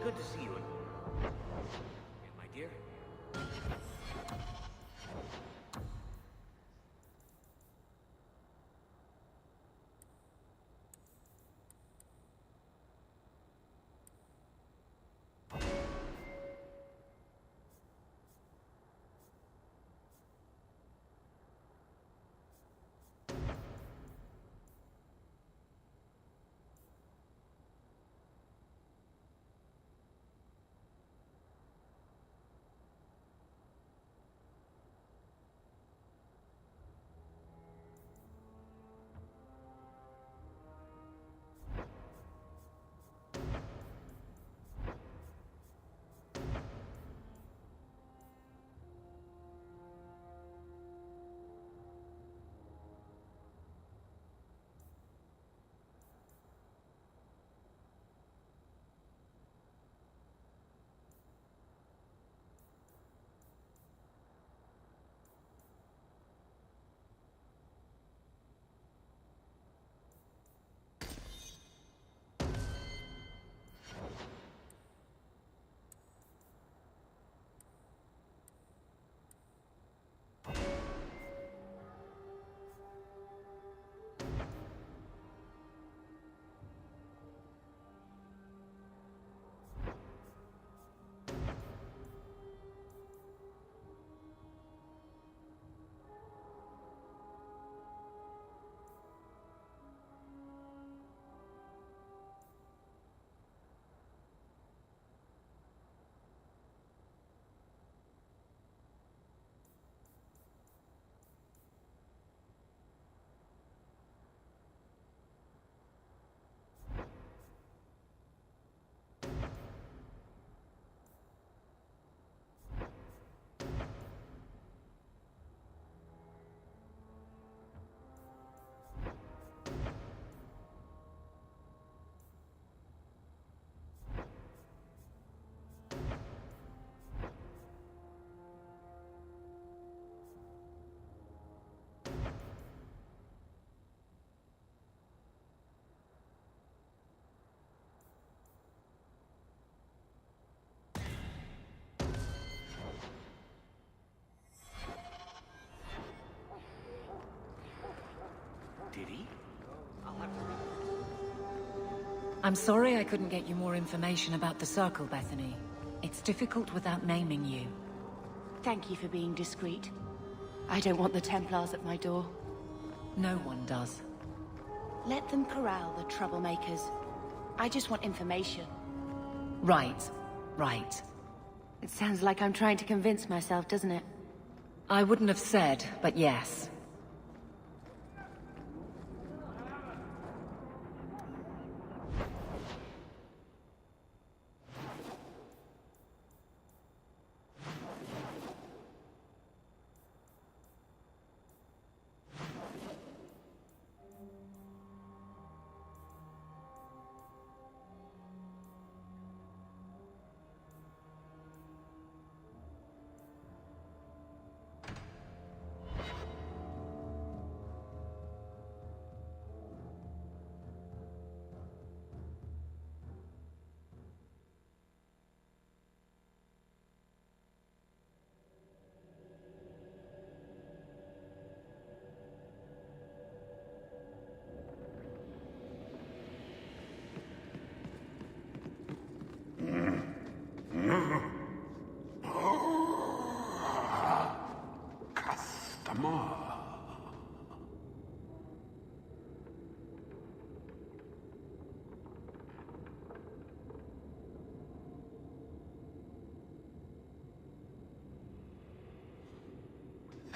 good to see you. Yeah, my dear. Did he? I'll have to... I'm sorry I couldn't get you more information about the Circle, Bethany. It's difficult without naming you. Thank you for being discreet. I don't want the Templars at my door. No one does. Let them corral the troublemakers. I just want information. Right. Right. It sounds like I'm trying to convince myself, doesn't it? I wouldn't have said, but yes.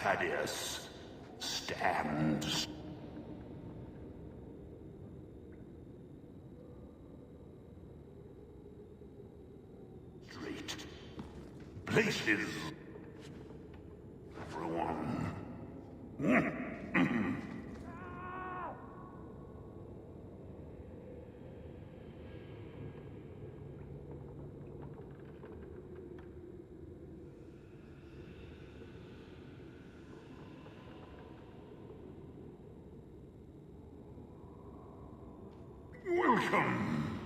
Thaddeus, stand. Straight. Places. Everyone. Welcome.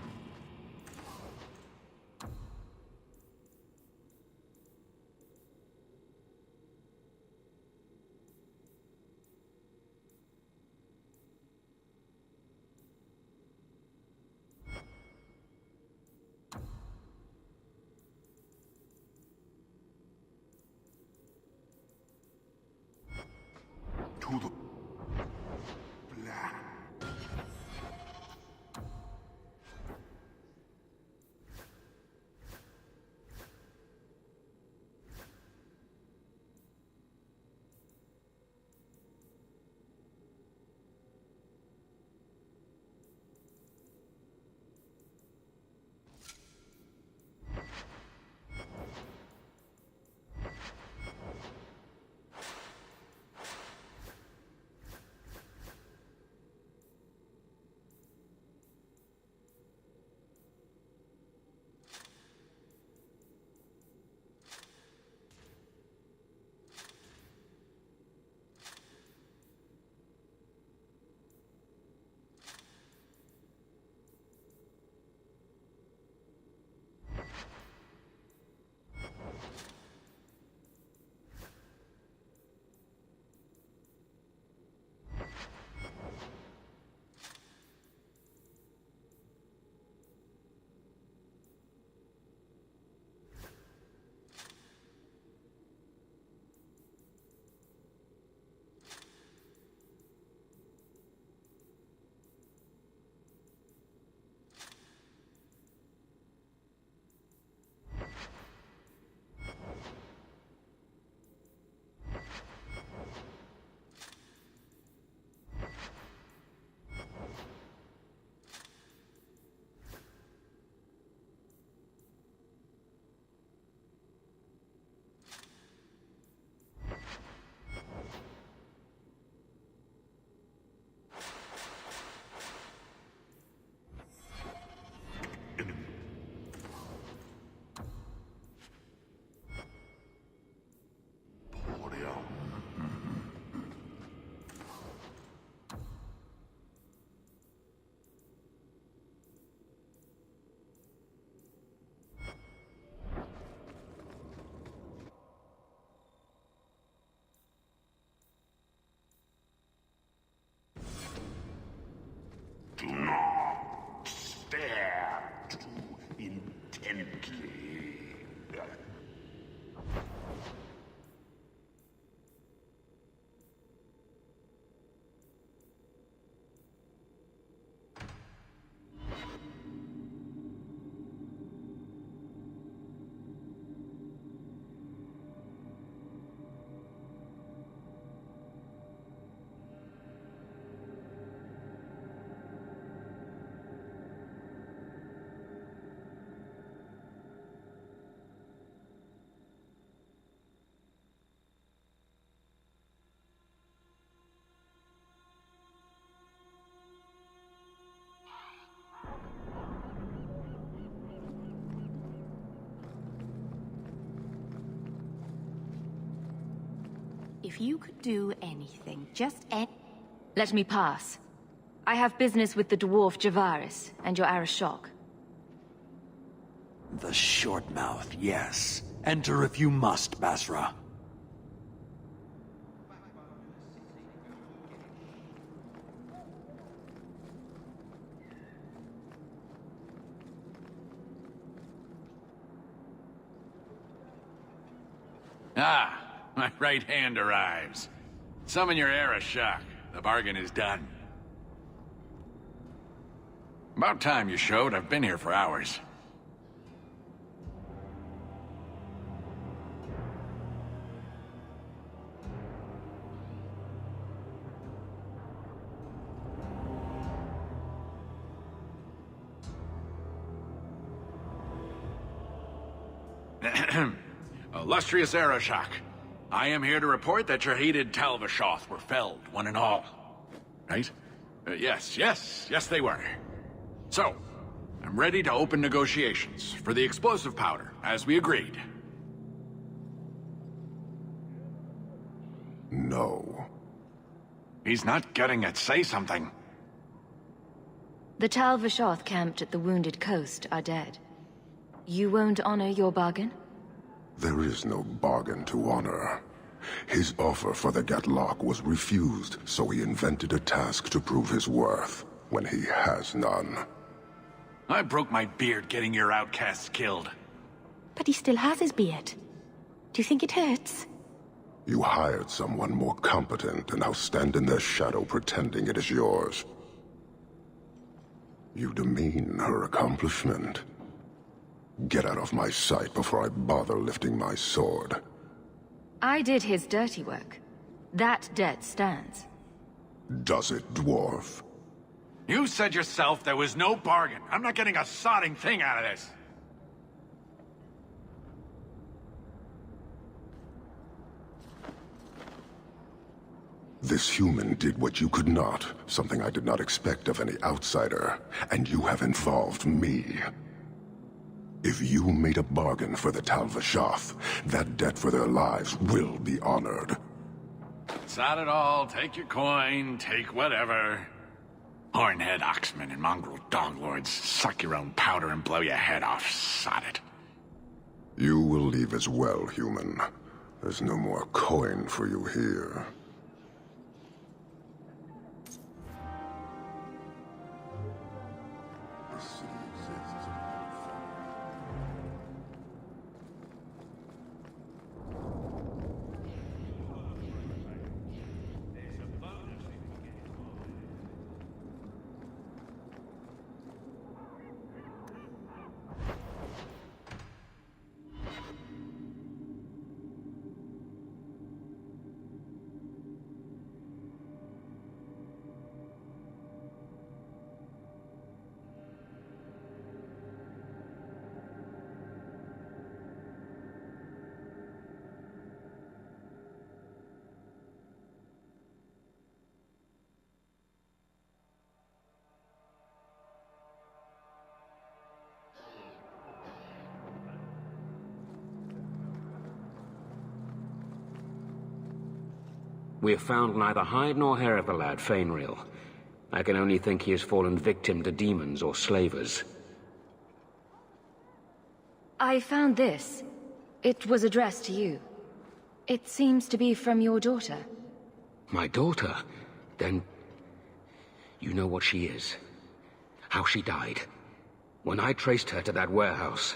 gently. If you could do anything, just Let me pass. I have business with the dwarf Javaris and your Arashok. The short mouth, yes. Enter if you must, Basra. Ah, my right hand arrives. Summon your Arashok. The bargain is done. About time you showed. I've been here for hours. Illustrious Arashok, I am here to report that your hated Tal-Vashoth were felled, one and all. Right? Yes, they were. So, I'm ready to open negotiations for the explosive powder, as we agreed. No. He's not getting it. Say something. The Tal-Vashoth camped at the Wounded Coast are dead. You won't honor your bargain? There is no bargain to honor. His offer for the Gatlock was refused, so he invented a task to prove his worth, when he has none. I broke my beard getting your outcasts killed. But he still has his beard. Do you think it hurts? You hired someone more competent and now stand in their shadow pretending it is yours. You demean her accomplishment. Get out of my sight before I bother lifting my sword. I did his dirty work. That debt stands. Does it, dwarf? You said yourself there was no bargain. I'm not getting a sodding thing out of this. This human did what you could not, something I did not expect of any outsider, and you have involved me. If you made a bargain for the Tal-Vashoth, that debt for their lives will be honored. Sod it all, take your coin, take whatever. Hornhead oxmen and mongrel doglords, suck your own powder and blow your head off, sod it. You will leave as well, human. There's no more coin for you here. This city exists. We have found neither hide nor hair of the lad, Fainreal. I can only think he has fallen victim to demons or slavers. I found this. It was addressed to you. It seems to be from your daughter. My daughter? Then... you know what she is. How she died. When I traced her to that warehouse,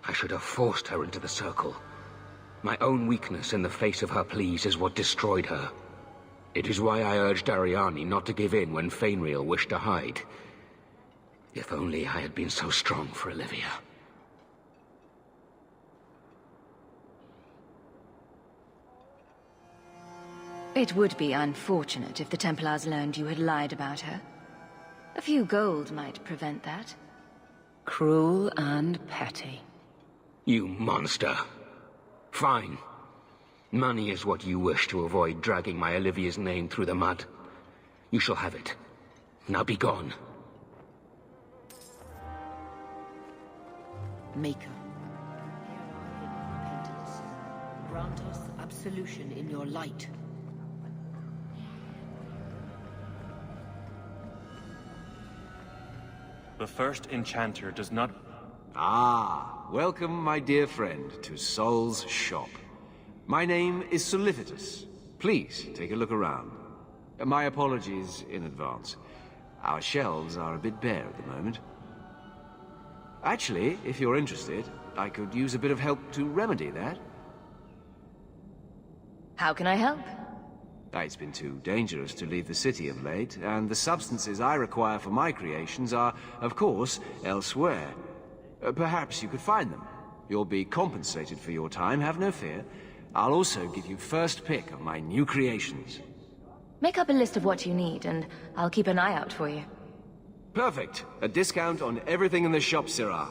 I should have forced her into the circle. My own weakness in the face of her pleas is what destroyed her. It is why I urged Ariane not to give in when Fainriel wished to hide. If only I had been so strong for Olivia. It would be unfortunate if the Templars learned you had lied about her. A few gold might prevent that. Cruel and petty. You monster. Fine. Money is what you wish to avoid dragging my Olivia's name through the mud. You shall have it. Now be gone. Maker, here are hidden repentance. Grant us absolution in your light. The first enchanter does not... Ah, welcome, my dear friend, to Sol's shop. My name is Solivitus. Please, take a look around. My apologies in advance. Our shelves are a bit bare at the moment. Actually, if you're interested, I could use a bit of help to remedy that. How can I help? It's been too dangerous to leave the city of late, and the substances I require for my creations are, of course, elsewhere. Perhaps you could find them. You'll be compensated for your time, have no fear. I'll also give you first pick of my new creations. Make up a list of what you need, and I'll keep an eye out for you. Perfect. A discount on everything in the shop, Syrah.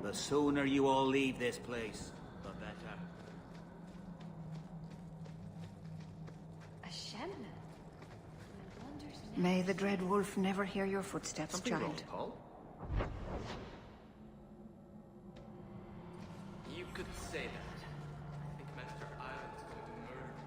The sooner you all leave this place, the better. A Shemna? May the Dread Wolf never hear your footsteps, child. You could say that. I think Master Island is going to murder me.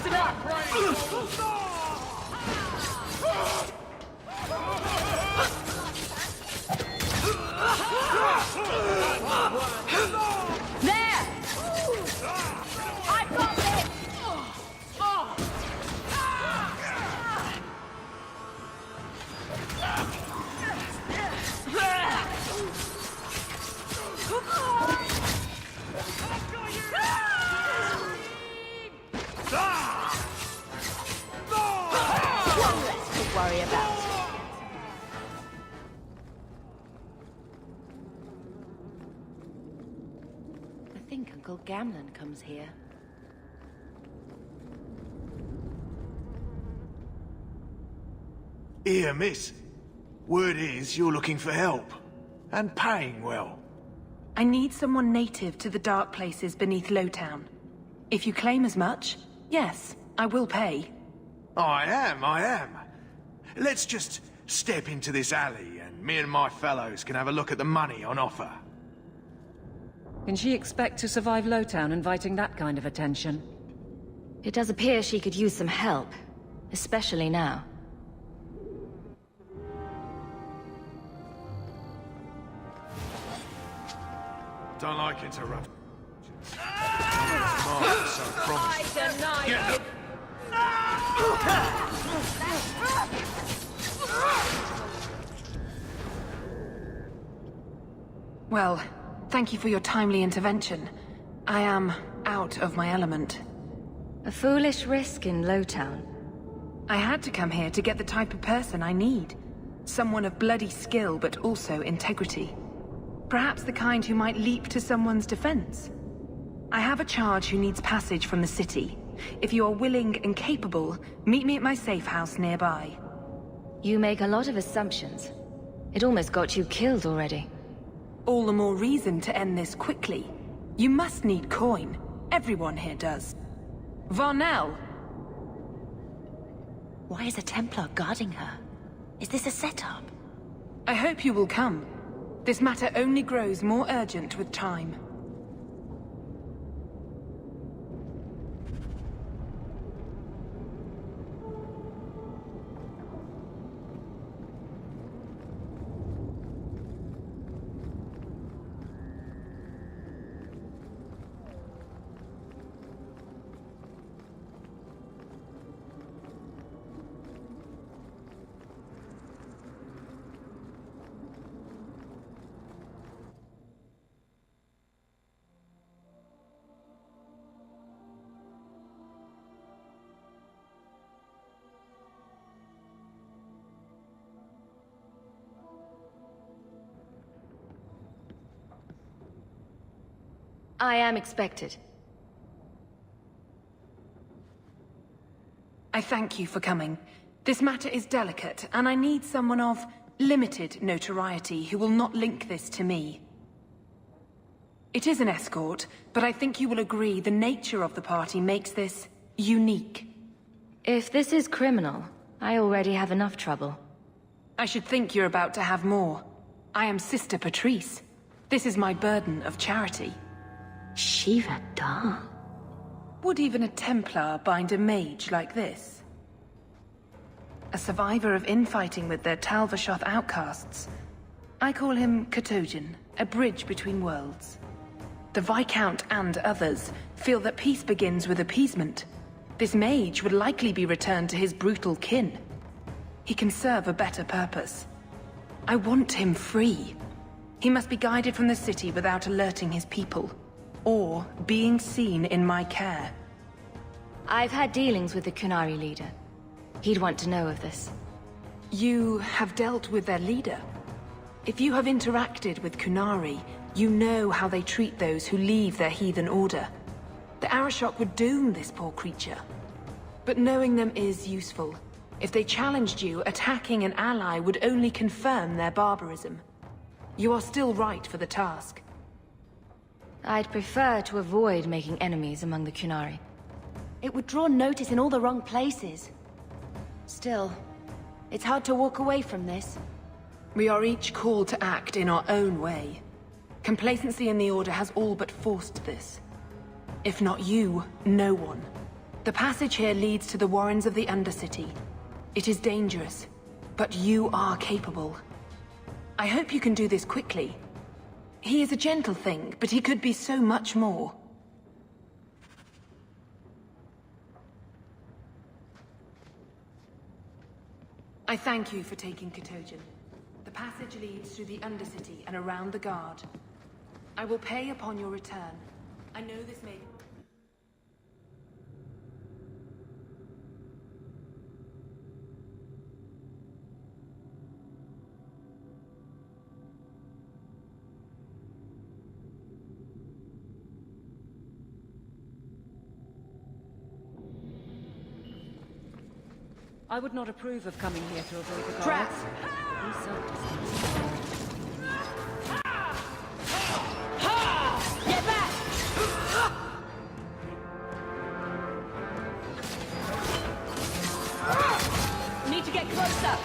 Listen up! There! I've got this! One less to worry about. I think Uncle Gamlen comes here. Here, miss. Word is you're looking for help. And paying well. I need someone native to the dark places beneath Lowtown. If you claim as much, yes, I will pay. I am. Let's just step into this alley and me and my fellows can have a look at the money on offer. Can she expect to survive Lowtown inviting that kind of attention? It does appear she could use some help, especially now. Don't like interruptions. Well, thank you for your timely intervention. I am out of my element. A foolish risk in Lowtown. I had to come here to get the type of person I need. Someone of bloody skill, but also integrity. Perhaps the kind who might leap to someone's defense. I have a charge who needs passage from the city. If you are willing and capable, meet me at my safe house nearby. You make a lot of assumptions. It almost got you killed already. All the more reason to end this quickly. You must need coin. Everyone here does. Varnell! Why is a Templar guarding her? Is this a setup? I hope you will come. This matter only grows more urgent with time. I am expected. I thank you for coming. This matter is delicate, and I need someone of limited notoriety who will not link this to me. It is an escort, but I think you will agree the nature of the party makes this unique. If this is criminal, I already have enough trouble. I should think you're about to have more. I am Sister Patrice. This is my burden of charity. Shiva Da. Would even a Templar bind a mage like this? A survivor of infighting with their Tal Vashoth outcasts. I call him Katojan, a bridge between worlds. The Viscount and others feel that peace begins with appeasement. This mage would likely be returned to his brutal kin. He can serve a better purpose. I want him free. He must be guided from the city without alerting his people. Or being seen in my care. I've had dealings with the Kunari leader. He'd want to know of this. You have dealt with their leader? If you have interacted with Kunari, you know how they treat those who leave their heathen order. The Arashok would doom this poor creature. But knowing them is useful. If they challenged you, attacking an ally would only confirm their barbarism. You are still right for the task. I'd prefer to avoid making enemies among the Kunari. It would draw notice in all the wrong places. Still, it's hard to walk away from this. We are each called to act in our own way. Complacency in the Order has all but forced this. If not you, no one. The passage here leads to the Warrens of the Undercity. It is dangerous, but you are capable. I hope you can do this quickly. He is a gentle thing, but he could be so much more. I thank you for taking Katojan. The passage leads through the Undercity and around the Guard. I will pay upon your return. I know this may... I would not approve of coming here to avoid the guards. Trap! Be self-distanced. Get back! Need to get closer!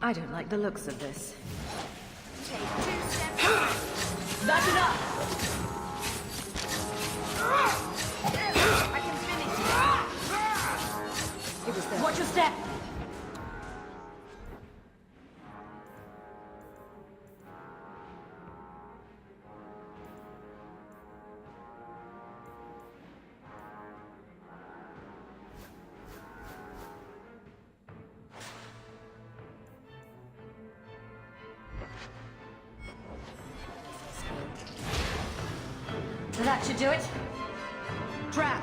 I don't like the looks of this. That's enough! I can finish. It was there. Watch your step! That should do it. Trap!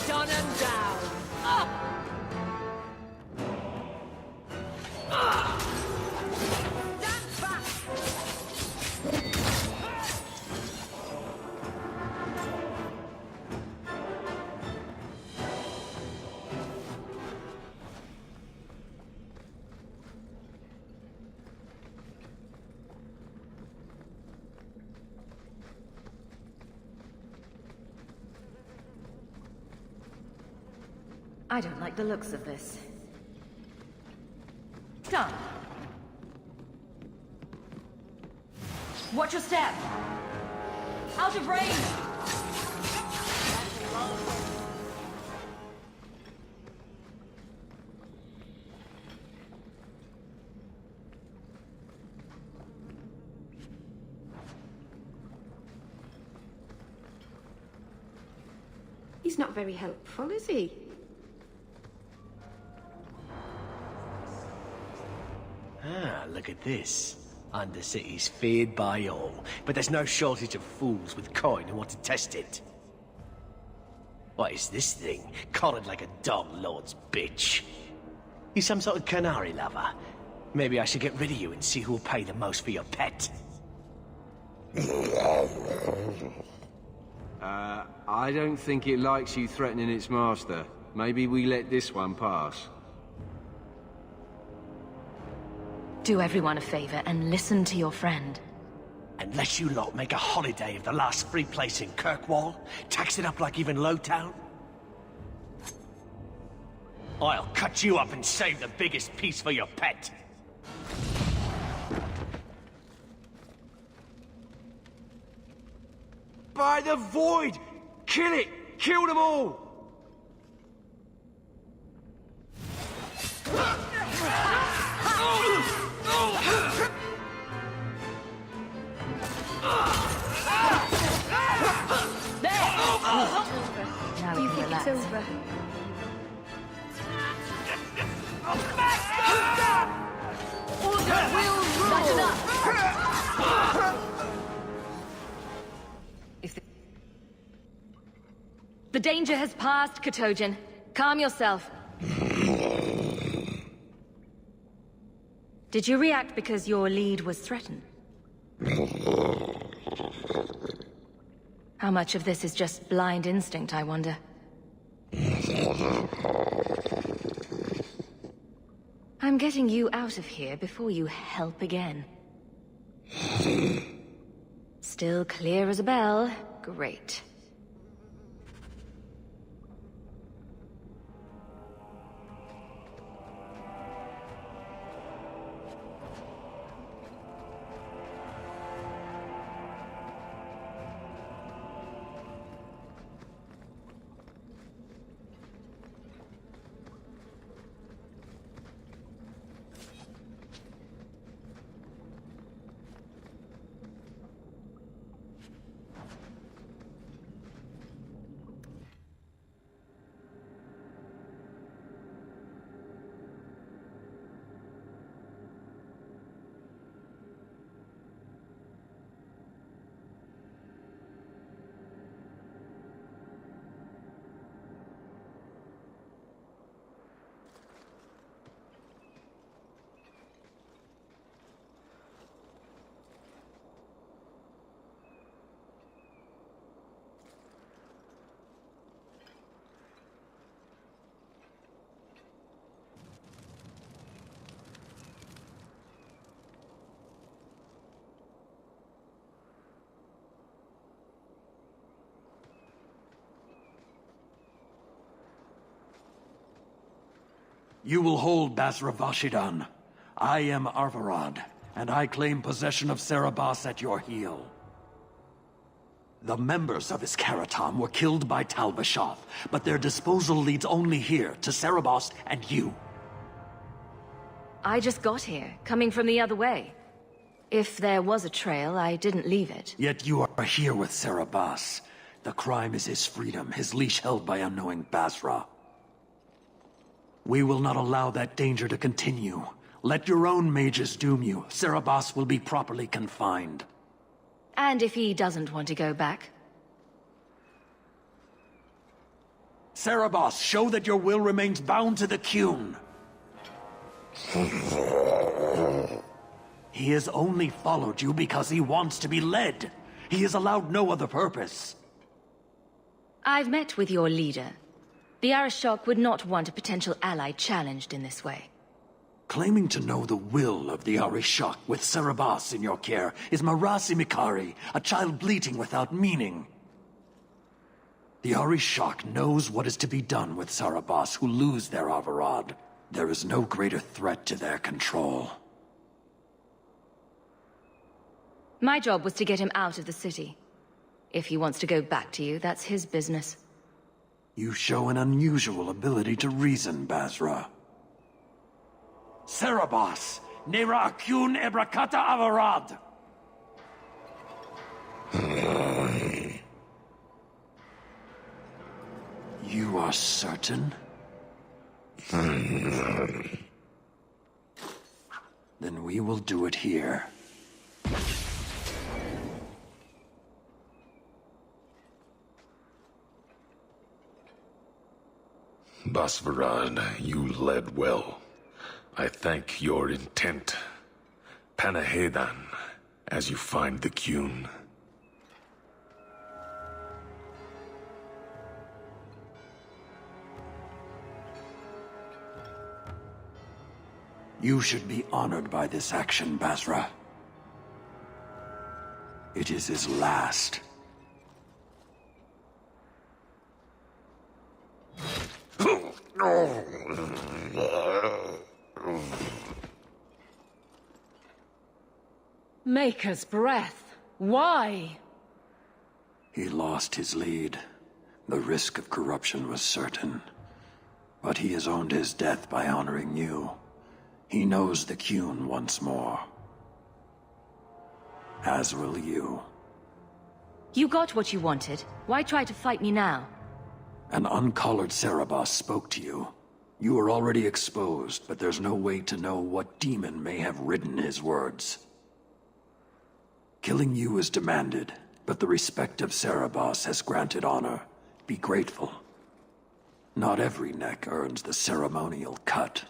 Done and down. Stand back! I don't like the looks of this. Done. Watch your step. Out of range. He's not very helpful, is he? Ah, look at this. Undercity's feared by all, but there's no shortage of fools with coin who want to test it. What is this thing? Collared like a dog lord's bitch. You some sort of canary lover? Maybe I should get rid of you and see who will pay the most for your pet. I don't think it likes you threatening its master. Maybe we let this one pass. Do everyone a favor and listen to your friend. Unless you lot make a holiday of the last free place in Kirkwall, tax it up like even Lowtown, I'll cut you up and save the biggest piece for your pet. By the Void! Kill it! Kill them all! Now we can relax. It's over. The danger has passed, Katojan. Calm yourself. Did you react because your lead was threatened? How much of this is just blind instinct, I I'm getting you out of here before you help again. Still clear as a bell. Great. You will hold Basra Vashidan. I am Arvarad, and I claim possession of Serabas at your heel. The members of Iskaratam were killed by Tal Vashoth, but their disposal leads only here, to Serabas and you. I just got here, coming from the other way. If there was a trail, I didn't leave it. Yet you are here with Serabas. The crime is his freedom, his leash held by unknowing Basra. We will not allow that danger to continue. Let your own mages doom you. Serabas will be properly confined. And if he doesn't want to go back? Serabas, show that your will remains bound to the Qun. He has only followed you because he wants to be led. He has allowed no other purpose. I've met with your leader. The Arishok would not want a potential ally challenged in this way. Claiming to know the will of the Arishok with Serabas in your care is Marasi Mikari, a child bleating without meaning. The Arishok knows what is to be done with Serabas who lose their Arvarad. There is no greater threat to their control. My job was to get him out of the city. If he wants to go back to you, that's his business. You show an unusual ability to reason, Basra. Serabas, Nera Qun Ebrakata Avarad! You are certain? Then we will do it here. Basvarad, you led well. I thank your intent. Panahedan, as you find the Qun. You should be honored by this action, Basra. It is his last. Maker's breath. Why? He lost his lead. The risk of corruption was certain. But he has owned his death by honoring you. He knows the Qun once more. As will you. You got what you wanted. Why try to fight me now? An uncollared Serabas spoke to you. You are already exposed, but there's no way to know what demon may have written his words. Killing you is demanded, but the respect of Serabas has granted honor. Be grateful. Not every neck earns the ceremonial cut.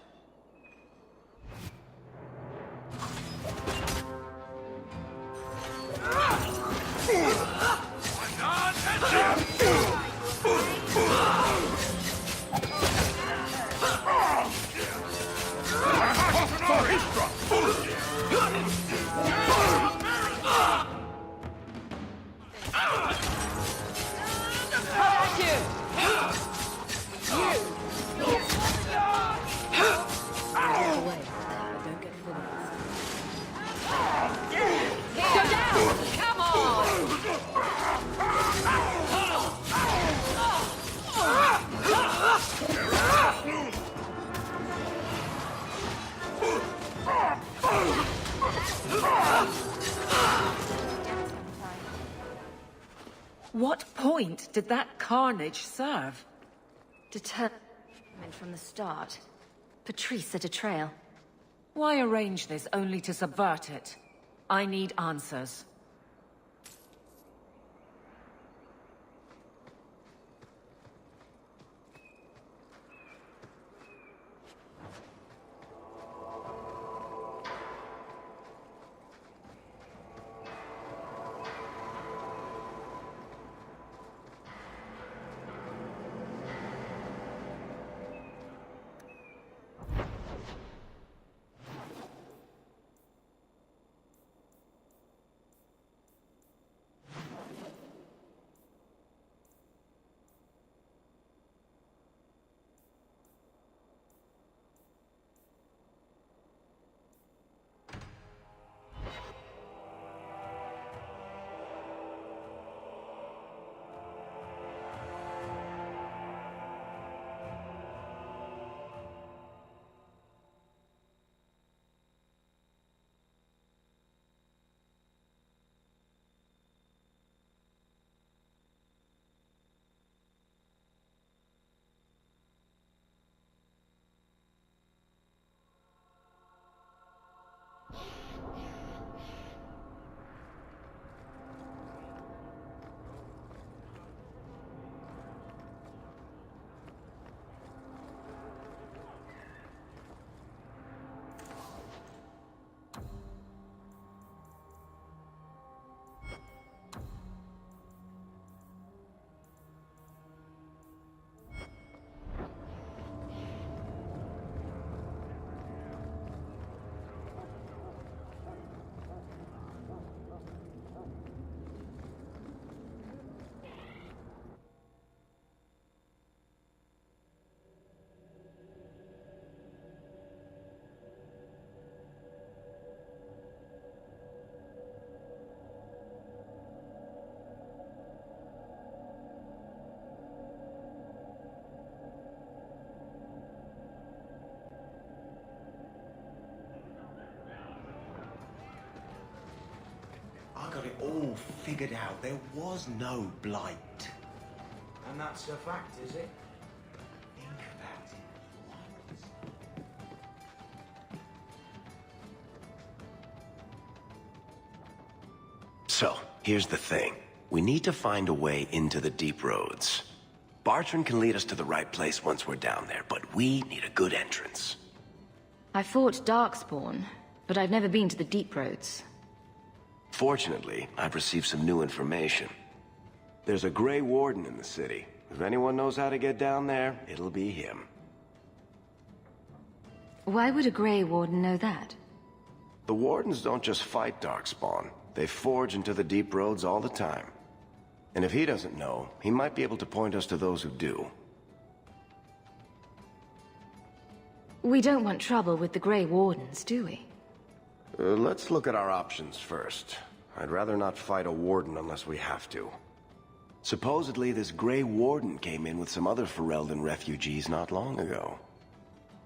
What point did that carnage serve? Determined from the start. Patrice set a trail. Why arrange this only to subvert it? I need answers. I got it all figured out. There was no blight. And that's a fact, is it? Think about it. So, here's the thing. We need to find a way into the deep roads. Bartrand can lead us to the right place once we're down there, but we need a good entrance. I fought Darkspawn, but I've never been to the deep roads. Fortunately, I've received some new information. There's a Grey Warden in the city. If anyone knows how to get down there, it'll be him. Why would a Grey Warden know that? The Wardens don't just fight Darkspawn. They forge into the deep roads all the time. And if he doesn't know, he might be able to point us to those who do. We don't want trouble with the Grey Wardens, do we? Let's look at our options first. I'd rather not fight a Warden unless we have to. Supposedly, this Grey Warden came in with some other Ferelden refugees not long ago.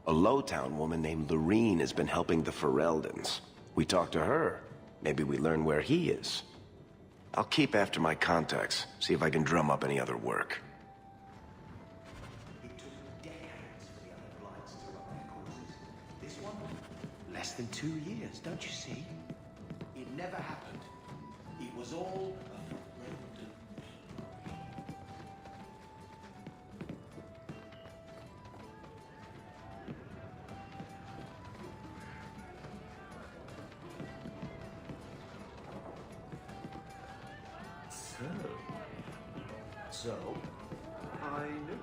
A Lowtown woman named Loreen has been helping the Fereldans. We talk to her. Maybe we learn where he is. I'll keep after my contacts, see if I can drum up any other work. It took decades for the other Blights to run their causes. This one, less than 2 years, don't you see? It never happened. It was all a Ferelden. So, I knew.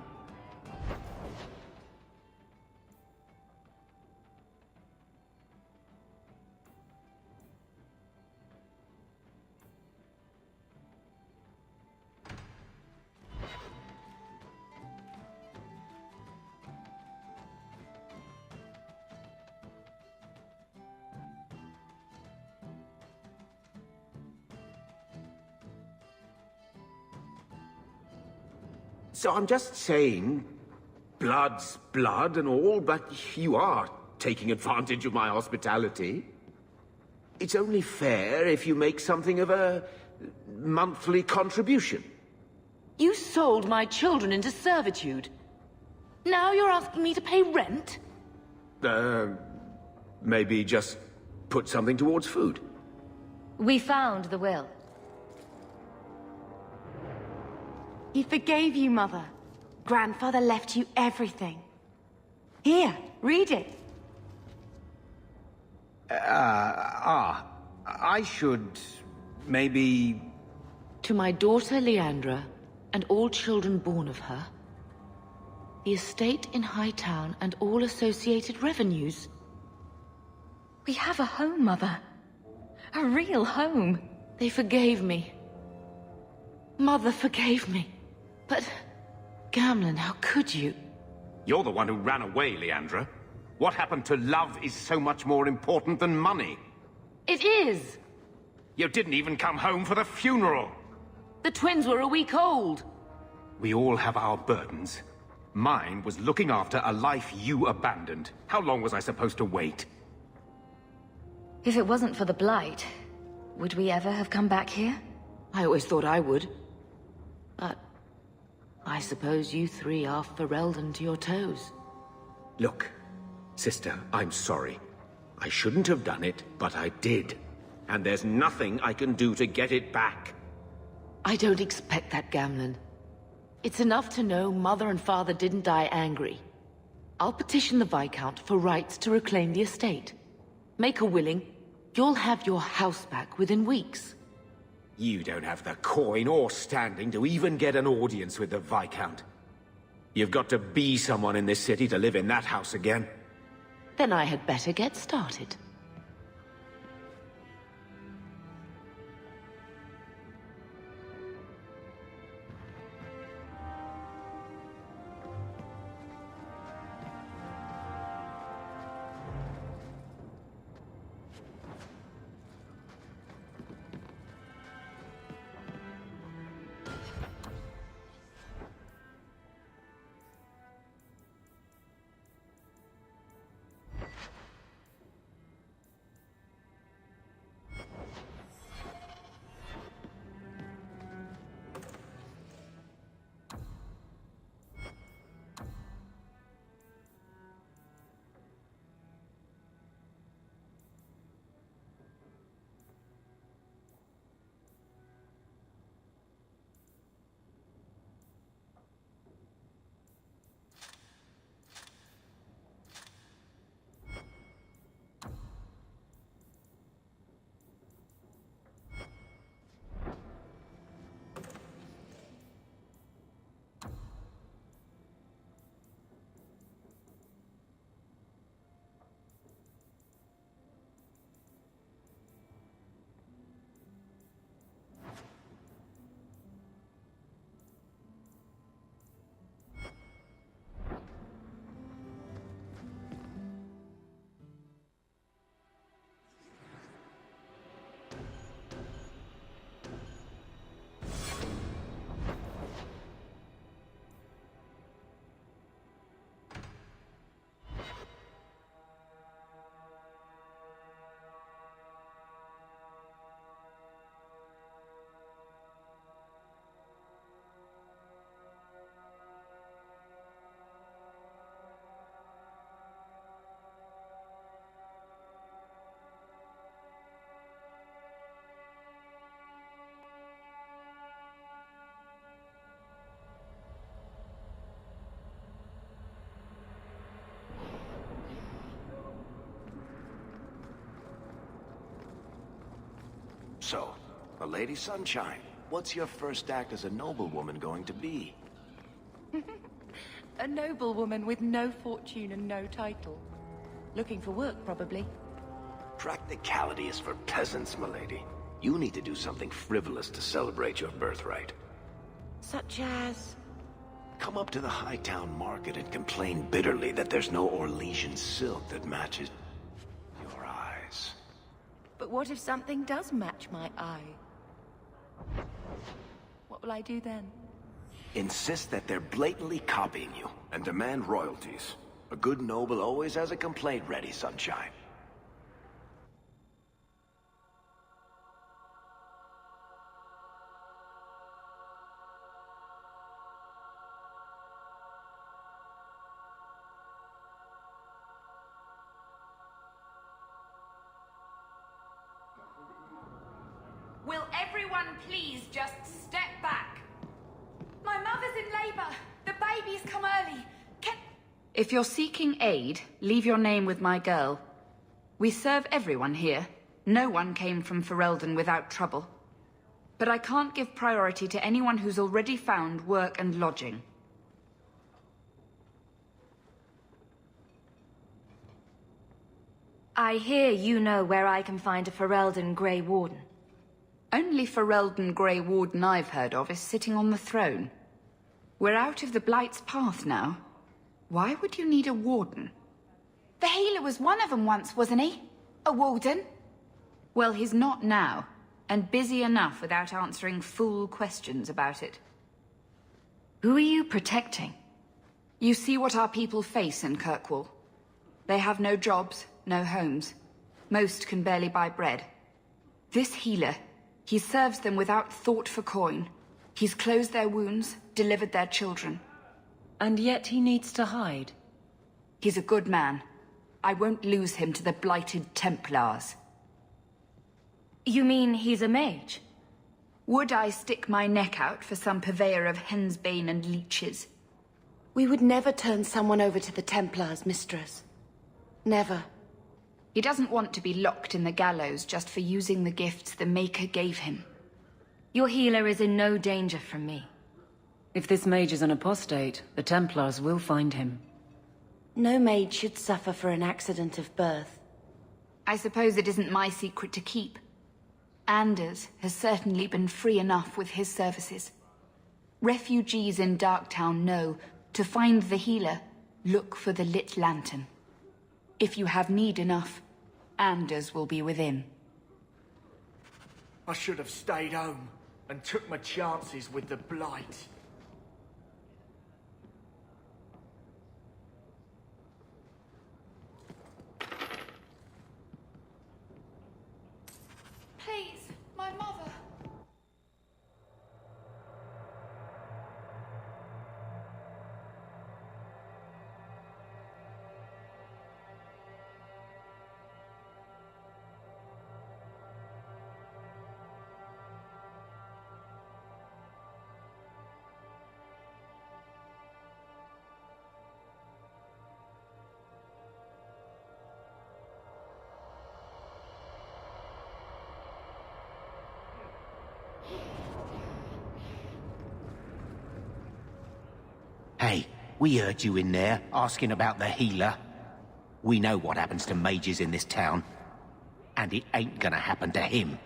So I'm just saying, blood's blood and all, but you are taking advantage of my hospitality. It's only fair if you make something of a monthly contribution. You sold my children into servitude. Now you're asking me to pay rent? Maybe just put something towards food. We found the will. He forgave you, Mother. Grandfather left you everything. Here, read it. I should... maybe... To my daughter Leandra, and all children born of her, the estate in Hightown and all associated revenues. We have a home, Mother. A real home. They forgave me. Mother forgave me. But... Gamlen, how could you? You're the one who ran away, Leandra. What happened to love is so much more important than money. It is! You didn't even come home for the funeral. The twins were a week old. We all have our burdens. Mine was looking after a life you abandoned. How long was I supposed to wait? If it wasn't for the Blight, would we ever have come back here? I always thought I would. But... I suppose you three are Ferelden to your toes. Look, sister, I'm sorry. I shouldn't have done it, but I did. And there's nothing I can do to get it back. I don't expect that, Gamlen. It's enough to know Mother and Father didn't die angry. I'll petition the Viscount for rights to reclaim the estate. Make a willing, you'll have your house back within weeks. You don't have the coin or standing to even get an audience with the Viscount. You've got to be someone in this city to live in that house again. Then I had better get started. So, a Lady Sunshine, what's your first act as a noblewoman going to be? A noblewoman with no fortune and no title. Looking for work, probably. Practicality is for peasants, milady. You need to do something frivolous to celebrate your birthright. Such as... Come up to the Hightown market and complain bitterly that there's no Orlesian silk that matches your eyes. But what if something does match my eye? What will I do then? Insist that they're blatantly copying you. And demand royalties. A good noble always has a complaint ready, Sunshine. Will everyone please just step back? My mother's in labor. The baby's come early. If you're seeking aid, leave your name with my girl. We serve everyone here. No one came from Ferelden without trouble. But I can't give priority to anyone who's already found work and lodging. I hear you know where I can find a Ferelden Grey Warden. Only Ferelden Grey Warden I've heard of is sitting on the throne. We're out of the Blight's path now. Why would you need a warden? The healer was one of them once, wasn't he? A warden? Well, he's not now, and busy enough without answering fool questions about it. Who are you protecting? You see what our people face in Kirkwall. They have no jobs, no homes. Most can barely buy bread. This healer, he serves them without thought for coin. He's closed their wounds, delivered their children. And yet he needs to hide. He's a good man. I won't lose him to the blighted Templars. You mean he's a mage? Would I stick my neck out for some purveyor of hensbane and leeches? We would never turn someone over to the Templars, mistress. Never. He doesn't want to be locked in the gallows just for using the gifts the Maker gave him. Your healer is in no danger from me. If this mage is an apostate, the Templars will find him. No maid should suffer for an accident of birth. I suppose it isn't my secret to keep. Anders has certainly been free enough with his services. Refugees in Darktown know, to find the healer, look for the lit lantern. If you have need enough, Anders will be within. I should have stayed home and took my chances with the Blight. Please, my mother. Hey, we heard you in there, asking about the healer. We know what happens to mages in this town. And it ain't gonna happen to him.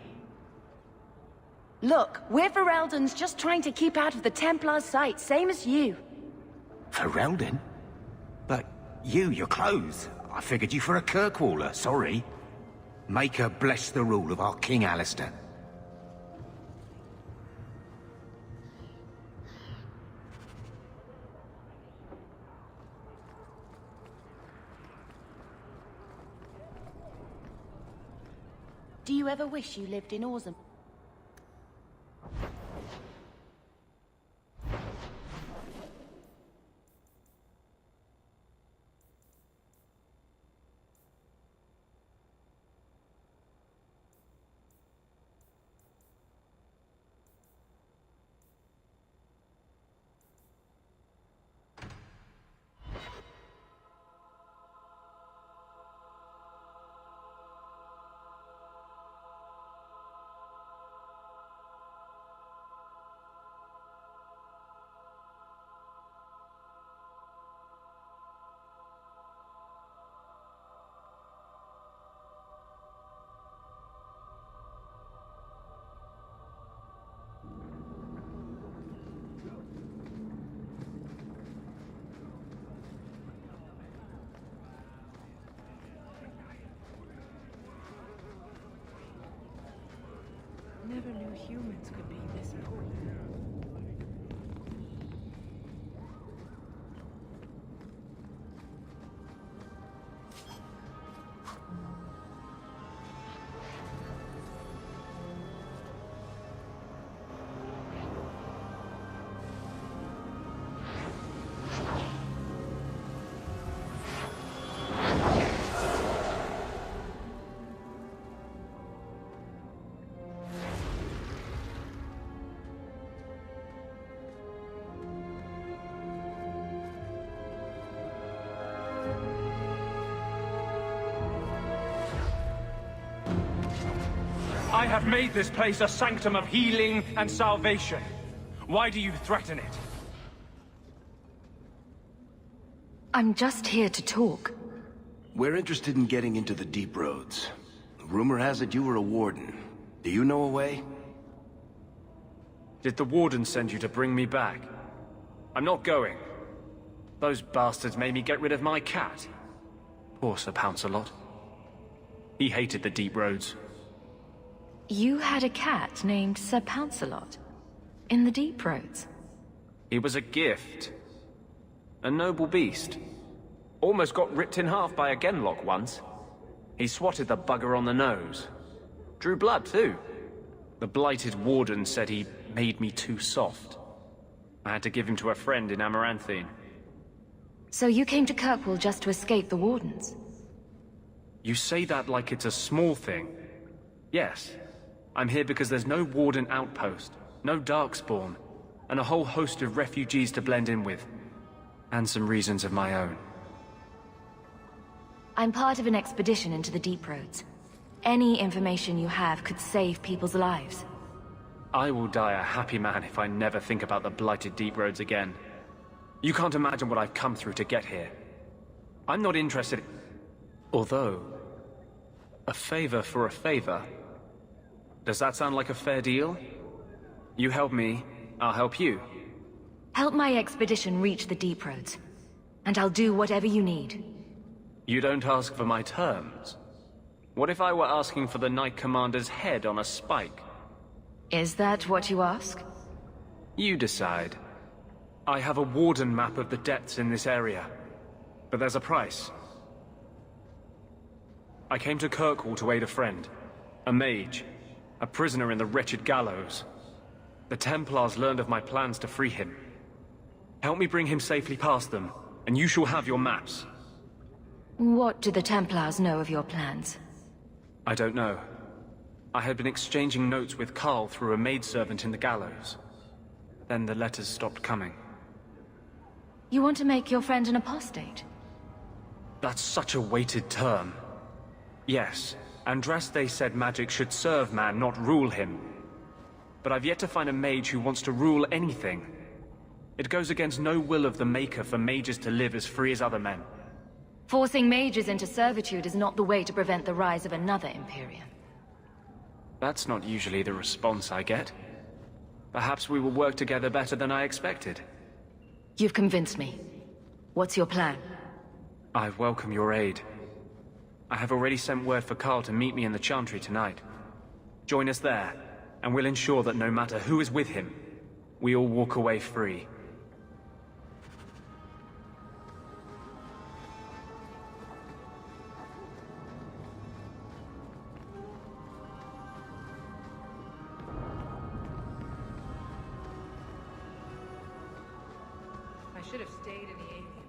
Look, we're Fereldans just trying to keep out of the Templars' sight, same as you. Ferelden? But your clothes. I figured you for a Kirkwaller, sorry. Maker bless the rule of our King Alistair. Do you ever wish you lived in Orzham? Never knew humans could be this poor. I have made this place a sanctum of healing and salvation. Why do you threaten it? I'm just here to talk. We're interested in getting into the Deep Roads. Rumor has it you were a warden. Do you know a way? Did the warden send you to bring me back? I'm not going. Those bastards made me get rid of my cat. Poor Sir Pouncelot. He hated the Deep Roads. You had a cat named Sir Pouncelot in the Deep Roads. He was a gift. A noble beast. Almost got ripped in half by a Genlock once. He swatted the bugger on the nose. Drew blood, too. The blighted warden said he made me too soft. I had to give him to a friend in Amaranthine. So you came to Kirkwall just to escape the wardens? You say that like it's a small thing. Yes. I'm here because there's no warden outpost, no Darkspawn, and a whole host of refugees to blend in with. And some reasons of my own. I'm part of an expedition into the Deep Roads. Any information you have could save people's lives. I will die a happy man if I never think about the blighted Deep Roads again. You can't imagine what I've come through to get here. I'm not interested... Although... a favor for a favor. Does that sound like a fair deal? You help me, I'll help you. Help my expedition reach the Deep Roads, and I'll do whatever you need. You don't ask for my terms. What if I were asking for the Knight Commander's head on a spike? Is that what you ask? You decide. I have a warden map of the depths in this area, but there's a price. I came to Kirkwall to aid a friend, a mage, a prisoner in the wretched gallows. The Templars learned of my plans to free him. Help me bring him safely past them, and you shall have your maps. What do the Templars know of your plans? I don't know. I had been exchanging notes with Carl through a maidservant in the gallows. Then the letters stopped coming. You want to make your friend an apostate? That's such a weighted term. Yes, Andraste said magic should serve man, not rule him. But I've yet to find a mage who wants to rule anything. It goes against no will of the Maker for mages to live as free as other men. Forcing mages into servitude is not the way to prevent the rise of another Imperium. That's not usually the response I get. Perhaps we will work together better than I expected. You've convinced me. What's your plan? I welcome your aid. I have already sent word for Carl to meet me in the Chantry tonight. Join us there, and we'll ensure that no matter who is with him, we all walk away free. I should have stayed in the Atheum.